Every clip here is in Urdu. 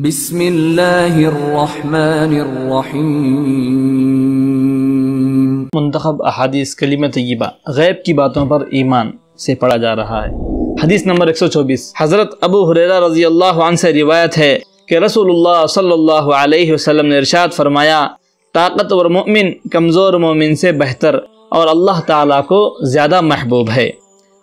بسم اللہ الرحمن الرحیم۔ منتخب احادیث کلمہ طیبہ غیب کی باتوں پر ایمان سے پڑھا جا رہا ہے۔ حدیث نمبر 124، حضرت ابو ہریرہ رضی اللہ عنہ سے روایت ہے کہ رسول اللہ صلی اللہ علیہ وسلم نے ارشاد فرمایا، طاقتور مومن کمزور مومن سے بہتر اور اللہ تعالیٰ کو زیادہ محبوب ہے،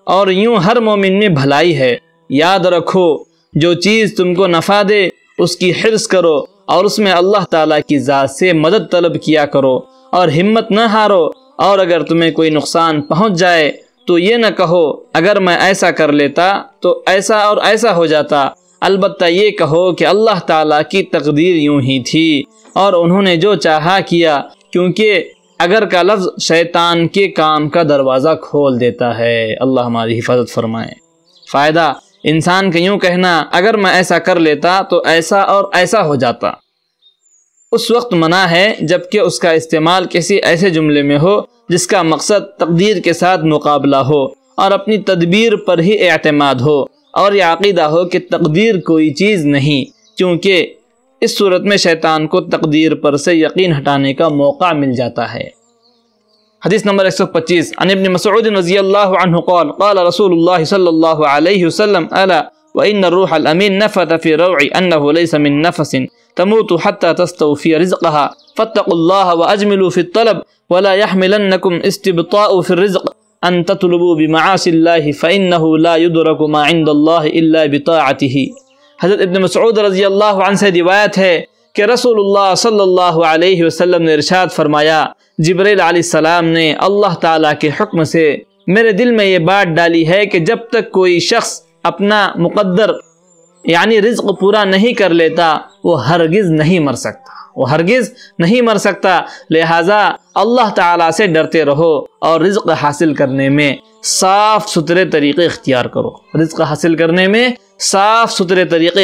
اور یوں ہر مومن میں بھلائی ہے۔ یاد رکھو، جو چیز تم کو نفع دے اس کی حرص کرو اور اس میں اللہ تعالیٰ کی ذات سے مدد طلب کیا کرو، اور ہمت نہ ہارو، اور اگر تمہیں کوئی نقصان پہنچ جائے تو یہ نہ کہو اگر میں ایسا کر لیتا تو ایسا اور ایسا ہو جاتا، البتہ یہ کہو کہ اللہ تعالیٰ کی تقدیر یوں ہی تھی اور انہوں نے جو چاہا کیا، کیونکہ اگر کا لفظ شیطان کے کام کا دروازہ کھول دیتا ہے۔ اللہ ہماری حفاظت فرمائے۔ فائدہ، انسان کا یوں کہنا اگر میں ایسا کر لیتا تو ایسا اور ایسا ہو جاتا، اس وقت منع ہے جبکہ اس کا استعمال کسی ایسے جملے میں ہو جس کا مقصد تقدیر کے ساتھ مقابلہ ہو اور اپنی تدبیر پر ہی اعتماد ہو، اور یہ عقیدہ ہو کہ تقدیر کوئی چیز نہیں، کیونکہ اس صورت میں شیطان کو تقدیر پر سے یقین ہٹانے کا موقع مل جاتا ہے۔ حدیث نمبر 125، عن ابن مسعود رضی اللہ عنہ قال قال رسول اللہ صلی اللہ علیہ وسلم الا وان الروح الامین نفث في روعي انه ليس من نفس تموت حتى تستوفي رزقها فاتقوا الله واجملوا في الطلب ولا يحملنكم استبطاء في الرزق ان تطلبوا بمعاصي الله فانه لا يدرك ما عند الله الا بطاعته۔ حضرت ابن مسعود رضی اللہ عنہ سے روایت ہے کہ رسول اللہ صلی اللہ علیہ وسلم نے ارشاد فرمایا، جبرائیل علیہ السلام نے اللہ تعالیٰ کے حکم سے میرے دل میں یہ بات ڈالی ہے کہ جب تک کوئی شخص اپنا مقدر یعنی رزق پورا نہیں کر لیتا وہ ہرگز نہیں مر سکتا، لہٰذا اللہ تعالیٰ سے ڈرتے رہو اور رزق حاصل کرنے میں صاف ستھرے طریقے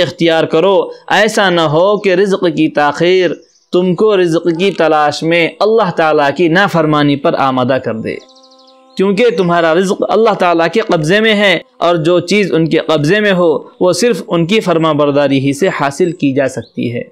اختیار کرو، ایسا نہ ہو کہ رزق کی تاخیر تم کو رزق کی تلاش میں اللہ تعالیٰ کی نافرمانی پر آمادہ کر دے، کیونکہ تمہارا رزق اللہ تعالیٰ کے قبضے میں ہے، اور جو چیز ان کے قبضے میں ہو وہ صرف ان کی فرما برداری ہی سے حاصل کی جا سکتی ہے۔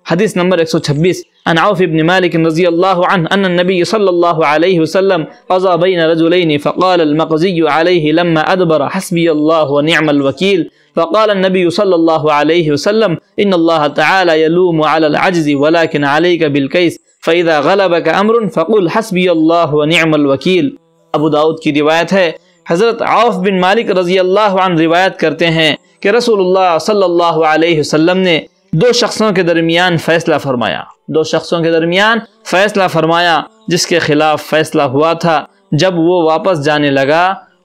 حدیث نمبر 126، عن عوف بن مالک رضی اللہ عنہ ان النبی صلی اللہ علیہ وسلم قضى بین رجلین فقال المقضی علیہ لما ادبر حسبی اللہ ونعم الوکیل، فقال النبي صلى الله عليه وسلم إن الله تعالى يلوم على العجز ولكن عليك بالكيس فإذا غلبك أمر فقل حسبي الله ونعم الوكيل۔ ابو داؤد کی روایت ہے، حضرت عوف بن مالک رضی اللہ عنہ روایت کرتے ہیں کہ رسول اللہ صلی اللہ علیہ وسلم نے دو شخصوں کے درمیان فیصلہ فرمایا جس کے خلاف فیصلہ ہوا تھا، جب وہ واپس جانے لگا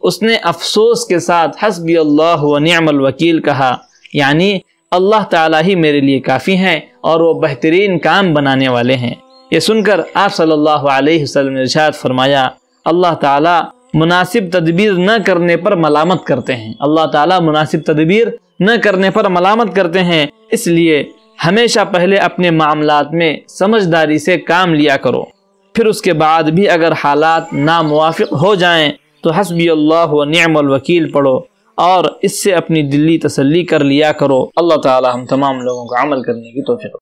اس نے افسوس کے ساتھ حسبی اللہ و نعم الوکیل کہا، یعنی اللہ تعالیٰ ہی میرے لیے کافی ہیں اور وہ بہترین کام بنانے والے ہیں۔ یہ سن کر آپ صلی اللہ علیہ وسلم نے ارشاد فرمایا، اللہ تعالیٰ مناسب تدبیر نہ کرنے پر ملامت کرتے ہیں، اس لیے ہمیشہ پہلے اپنے معاملات میں سمجھداری سے کام لیا کرو، پھر اس کے بعد بھی اگر حالات ناموافق ہو جائیں تو حسبی اللہ و نعم الوکیل پڑھو اور اس سے اپنی دلی تسلی کر لیا کرو۔ اللہ تعالی ہم تمام لوگوں کو عمل کرنے کی توفیق